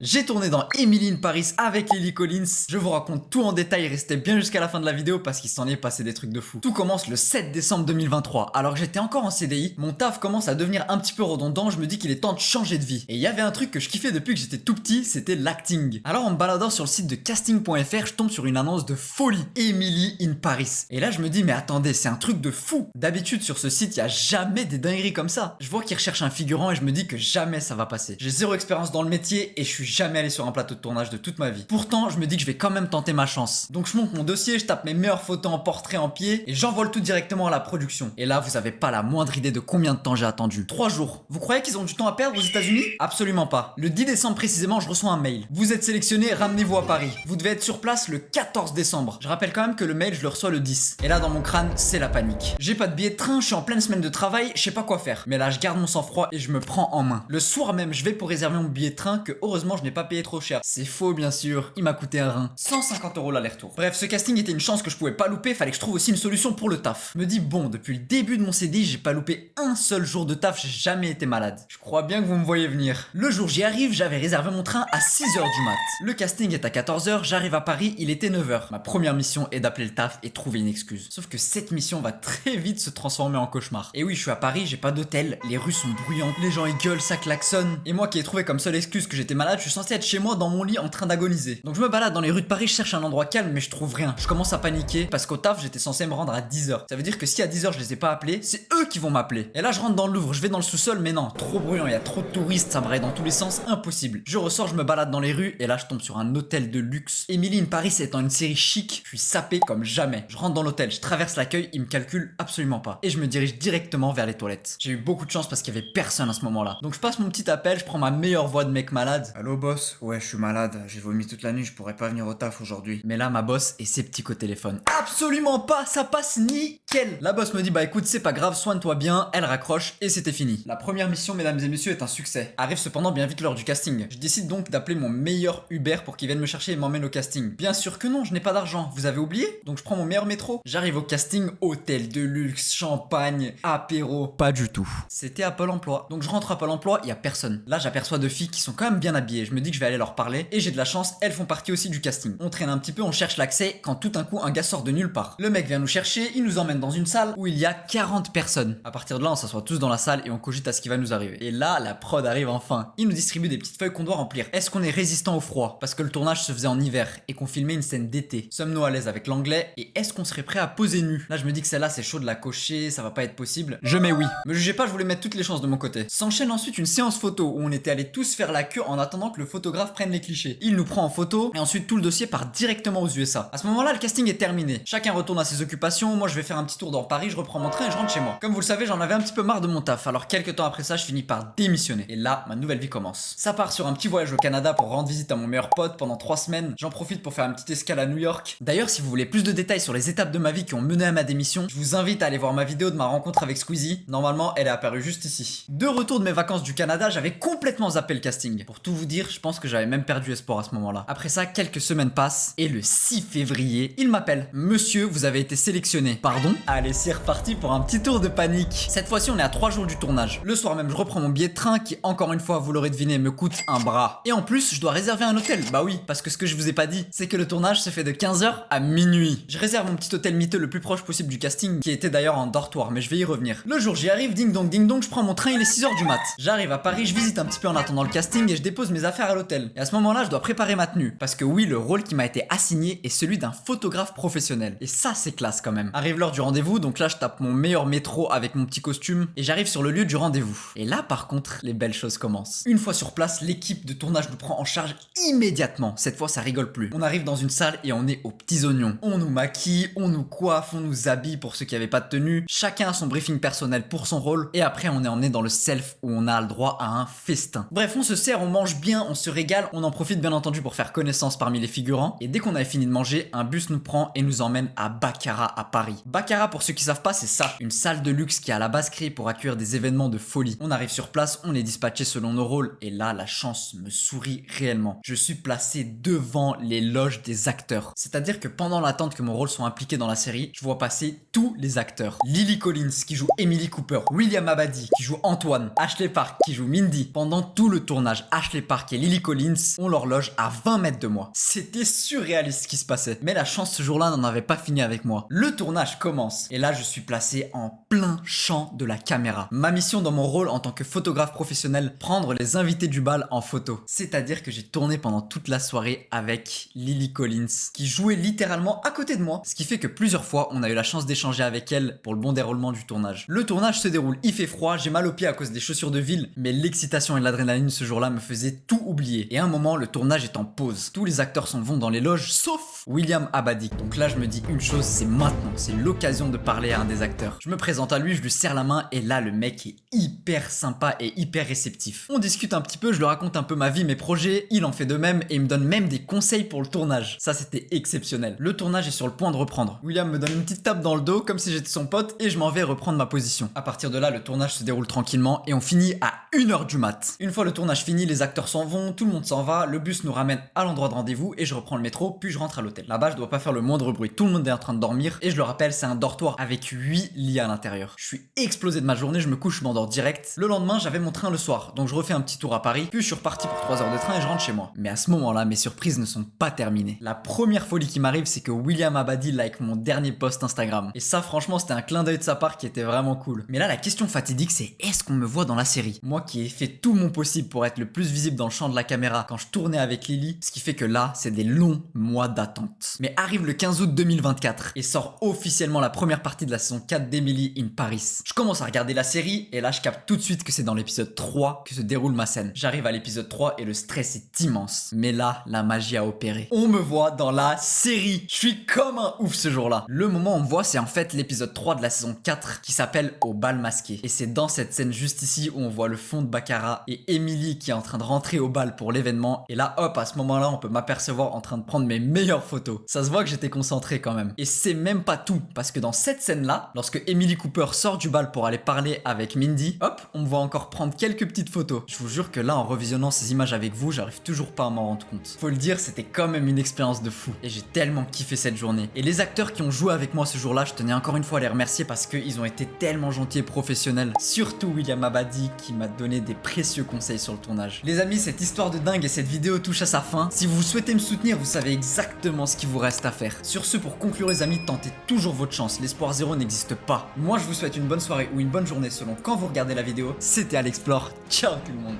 J'ai tourné dans Emily in Paris avec Lily Collins. Je vous raconte tout en détail, restez bien jusqu'à la fin de la vidéo parce qu'il s'en est passé des trucs de fou. Tout commence le 7 décembre 2023. Alors que j'étais encore en CDI, mon taf commence à devenir un petit peu redondant, je me dis qu'il est temps de changer de vie. Et il y avait un truc que je kiffais depuis que j'étais tout petit, c'était l'acting. Alors en me baladant sur le site de casting.fr, je tombe sur une annonce de folie. Emily in Paris. Et là je me dis mais attendez, c'est un truc de fou. D'habitude sur ce site, il y a jamais des dingueries comme ça. Je vois qu'ils recherchent un figurant et je me dis que jamais ça va passer. J'ai zéro expérience dans le métier et je suis jamais allé sur un plateau de tournage de toute ma vie. Pourtant, je me dis que je vais quand même tenter ma chance. Donc je monte mon dossier, je tape mes meilleures photos en portrait en pied et j'envole tout directement à la production. Et là, vous avez pas la moindre idée de combien de temps j'ai attendu. 3 jours. Vous croyez qu'ils ont du temps à perdre aux États-Unis? Absolument pas. Le 10 décembre précisément, je reçois un mail. Vous êtes sélectionné, ramenez-vous à Paris. Vous devez être sur place le 14 décembre. Je rappelle quand même que le mail, je le reçois le 10. Et là, dans mon crâne, c'est la panique. J'ai pas de billet de train, je suis en pleine semaine de travail, je sais pas quoi faire. Mais là, je garde mon sang-froid et je me prends en main. Le soir même, je vais pour réserver mon billet de train que heureusement, je n'ai pas payé trop cher. C'est faux bien sûr, il m'a coûté un rein. 150 € l'aller-retour. Bref, ce casting était une chance que je pouvais pas louper, fallait que je trouve aussi une solution pour le taf. Je me dis bon, depuis le début de mon CDI, j'ai pas loupé un seul jour de taf, j'ai jamais été malade. Je crois bien que vous me voyez venir. Le jour j'y arrive, j'avais réservé mon train à 6h du mat. Le casting est à 14h, j'arrive à Paris, il était 9h. Ma première mission est d'appeler le taf et trouver une excuse. Sauf que cette mission va très vite se transformer en cauchemar. Et oui, je suis à Paris, j'ai pas d'hôtel, les rues sont bruyantes, les gens ils gueulent, ça klaxonne. Et moi qui ai trouvé comme seule excuse que j'étais malade, je suis censé être chez moi dans mon lit en train d'agoniser. Donc je me balade dans les rues de Paris, je cherche un endroit calme mais je trouve rien. Je commence à paniquer parce qu'au taf j'étais censé me rendre à 10h. Ça veut dire que si à 10h je les ai pas appelés, c'est eux qui vont m'appeler. Et là je rentre dans le Louvre, je vais dans le sous-sol mais non, trop bruyant, il y a trop de touristes, ça braille dans tous les sens, impossible. Je ressors, je me balade dans les rues et là je tombe sur un hôtel de luxe. Emily in Paris étant une série chic, je suis sapé comme jamais. Je rentre dans l'hôtel, je traverse l'accueil, ils me calculent absolument pas. Et je me dirige directement vers les toilettes. J'ai eu beaucoup de chance parce qu'il y avait personne à ce moment-là. Donc je passe mon petit appel, je prends ma meilleure voix de mec malade. Allô boss? Ouais, je suis malade, j'ai vomi toute la nuit, je pourrais pas venir au taf aujourd'hui. Mais là ma boss est sceptique au téléphone. Absolument pas, ça passe nickel. La boss me dit bah écoute, c'est pas grave, soigne-toi bien. Elle raccroche et c'était fini. La première mission, mesdames et messieurs, est un succès. Arrive cependant bien vite l'heure du casting. Je décide donc d'appeler mon meilleur Uber pour qu'il vienne me chercher et m'emmène au casting. Bien sûr que non, je n'ai pas d'argent. Vous avez oublié? Donc je prends mon meilleur métro. J'arrive au casting, hôtel de luxe, champagne, apéro. Pas du tout. C'était à Pôle emploi. Donc je rentre à Pôle emploi, il y a personne. Là j'aperçois deux filles qui sont quand même bien habillées. Je me dis que je vais aller leur parler et j'ai de la chance, elles font partie aussi du casting. On traîne un petit peu, on cherche l'accès quand tout d'un coup un gars sort de nulle part. Le mec vient nous chercher, il nous emmène dans une salle où il y a 40 personnes. À partir de là, on s'assoit tous dans la salle et on cogite à ce qui va nous arriver. Et là, la prod arrive enfin. Il nous distribue des petites feuilles qu'on doit remplir. Est-ce qu'on est résistant au froid? Parce que le tournage se faisait en hiver et qu'on filmait une scène d'été. Sommes-nous à l'aise avec l'anglais? Et est-ce qu'on serait prêt à poser nu? Là, je me dis que celle-là, c'est chaud de la cocher, ça va pas être possible. Je mets oui. Me jugez pas, je voulais mettre toutes les chances de mon côté. S'enchaîne ensuite une séance photo où on était allés tous faire la queue en attendant que le photographe prenne les clichés. Il nous prend en photo et ensuite tout le dossier part directement aux USA. À ce moment-là, le casting est terminé. Chacun retourne à ses occupations. Moi, je vais faire un petit tour dans Paris, je reprends mon train et je rentre chez moi. Comme vous le savez, j'en avais un petit peu marre de mon taf. Alors quelques temps après ça, je finis par démissionner. Et là, ma nouvelle vie commence. Ça part sur un petit voyage au Canada pour rendre visite à mon meilleur pote pendant 3 semaines. J'en profite pour faire une petite escale à New York. D'ailleurs, si vous voulez plus de détails sur les étapes de ma vie qui ont mené à ma démission, je vous invite à aller voir ma vidéo de ma rencontre avec Squeezie. Normalement, elle est apparue juste ici. De retour de mes vacances du Canada, j'avais complètement zappé le casting. Pour tout vous dire, je pense que j'avais même perdu espoir à ce moment-là. Après ça, quelques semaines passent et le 6 février, il m'appelle. Monsieur, vous avez été sélectionné. Pardon? Allez, c'est reparti pour un petit tour de panique. Cette fois-ci, on est à 3 jours du tournage. Le soir même, je reprends mon billet de train qui, encore une fois, vous l'aurez deviné, me coûte un bras. Et en plus, je dois réserver un hôtel. Bah oui, parce que ce que je vous ai pas dit, c'est que le tournage se fait de 15h à minuit. Je réserve mon petit hôtel miteux le plus proche possible du casting, qui était d'ailleurs en dortoir, mais je vais y revenir. Le jour, j'y arrive, ding dong, je prends mon train, il est 6h du mat. J'arrive à Paris, je visite un petit peu en attendant le casting et je dépose mes affaires à l'hôtel. Et à ce moment-là, je dois préparer ma tenue. Parce que oui, le rôle qui m'a été assigné est celui d'un photographe professionnel. Et ça, c'est classe quand même. Arrive l'heure du rendez-vous, donc là, je tape mon meilleur métro avec mon petit costume et j'arrive sur le lieu du rendez-vous. Et là, par contre, les belles choses commencent. Une fois sur place, l'équipe de tournage nous prend en charge immédiatement. Cette fois, ça rigole plus. On arrive dans une salle et on est aux petits oignons. On nous maquille, on nous coiffe, on nous habille pour ceux qui avaient pas de tenue. Chacun a son briefing personnel pour son rôle. Et après, on est emmené dans le self où on a le droit à un festin. Bref, on se sert, on mange bien, on se régale. On en profite bien entendu pour faire connaissance parmi les figurants. Et dès qu'on avait fini de manger, un bus nous prend et nous emmène à Baccarat à Paris. Baccarat, pour ceux qui savent pas, c'est ça. Une salle de luxe qui est à la base créée pour accueillir des événements de folie. On arrive sur place, on est dispatché selon nos rôles. Et là, la chance me sourit réellement. Je suis placé devant les loges des acteurs. C'est-à-dire que pendant l'attente que mon rôle soit impliqué dans la série, je vois passer tous les acteurs. Lily Collins qui joue Emily Cooper, William Abadi qui joue Antoine, Ashley Park qui joue Mindy. Pendant tout le tournage, Ashley Park Park et Lily Collins ont l'horloge à 20 mètres de moi. C'était surréaliste ce qui se passait. Mais la chance ce jour-là n'en avait pas fini avec moi. Le tournage commence et là je suis placé en plein champ de la caméra. Ma mission dans mon rôle en tant que photographe professionnel, prendre les invités du bal en photo. C'est-à-dire que j'ai tourné pendant toute la soirée avec Lily Collins qui jouait littéralement à côté de moi. Ce qui fait que plusieurs fois on a eu la chance d'échanger avec elle pour le bon déroulement du tournage. Le tournage se déroule, il fait froid, j'ai mal aux pieds à cause des chaussures de ville, mais l'excitation et l'adrénaline ce jour-là me faisaient tout oublier. Et à un moment, le tournage est en pause. Tous les acteurs s'en vont dans les loges, sauf William Abadi. Donc là, je me dis une chose, c'est maintenant, c'est l'occasion de parler à un des acteurs. Je me présente à lui, je lui serre la main, et là, le mec est hyper sympa et hyper réceptif. On discute un petit peu, je lui raconte un peu ma vie, mes projets, il en fait de même, et il me donne même des conseils pour le tournage. Ça, c'était exceptionnel. Le tournage est sur le point de reprendre. William me donne une petite tape dans le dos, comme si j'étais son pote, et je m'en vais reprendre ma position. À partir de là, le tournage se déroule tranquillement, et on finit à 1h du mat. Une fois le tournage fini, les acteurs s'en vont, tout le monde s'en va, le bus nous ramène à l'endroit de rendez-vous, et je reprends le métro, puis je rentre à l'hôtel. Là-bas, je dois pas faire le moindre bruit, tout le monde est en train de dormir, et je le rappelle, c'est un dortoir avec 8 lits à l'intérieur. Je suis explosé de ma journée, je me couche, je m'endors direct. Le lendemain, j'avais mon train le soir, donc je refais un petit tour à Paris, puis je suis reparti pour 3 heures de train et je rentre chez moi. Mais à ce moment-là, mes surprises ne sont pas terminées. La première folie qui m'arrive, c'est que William Abadi like mon dernier post Instagram. Et ça, franchement, c'était un clin d'œil de sa part qui était vraiment cool. Mais là, la question fatidique, c'est est-ce qu'on me voit dans la série? Moi qui ai fait tout mon possible pour être le plus visible dans le champ de la caméra quand je tournais avec Lily, ce qui fait que là, c'est des longs mois d'attente. Mais arrive le 15 août 2024 et sort officiellement la première partie de la saison 4 d'Emily in Paris. Je commence à regarder la série et là, je capte tout de suite que c'est dans l'épisode 3 que se déroule ma scène. J'arrive à l'épisode 3 et le stress est immense. Mais là, la magie a opéré. On me voit dans la série. Je suis comme un ouf ce jour-là. Le moment où on me voit, c'est en fait l'épisode 3 de la saison 4 qui s'appelle Au bal masqué. Et c'est dans cette scène juste ici où on voit le fond de Baccarat et Emily qui est en train de rentrer au bal pour l'événement. Et là, hop, à ce moment-là, on peut m'apercevoir en train de prendre mes meilleures photos. Ça se voit que j'étais concentré quand même. Et c'est même pas tout, parce que dans cette scène-là, lorsque Emily Cooper sort du bal pour aller parler avec Mindy, hop, on me voit encore prendre quelques petites photos. Je vous jure que là, en revisionnant ces images avec vous, j'arrive toujours pas à m'en rendre compte. Faut le dire, c'était quand même une expérience de fou. Et j'ai tellement kiffé cette journée. Et les acteurs qui ont joué avec moi ce jour-là, je tenais encore une fois à les remercier parce qu'ils ont été tellement gentils et professionnels. Surtout William Abadi qui m'a donné des précieux conseils sur le tournage. Les amis, cette histoire de dingue et cette vidéo touche à sa fin. Si vous souhaitez me soutenir, vous savez exactement ce qu'il vous reste à faire. Sur ce, pour conclure les amis, tentez toujours votre chance. L'espoir zéro n'existe pas. Moi, je vous souhaite une bonne soirée ou une bonne journée selon quand vous regardez la vidéo. C'était Alexplore. Ciao tout le monde.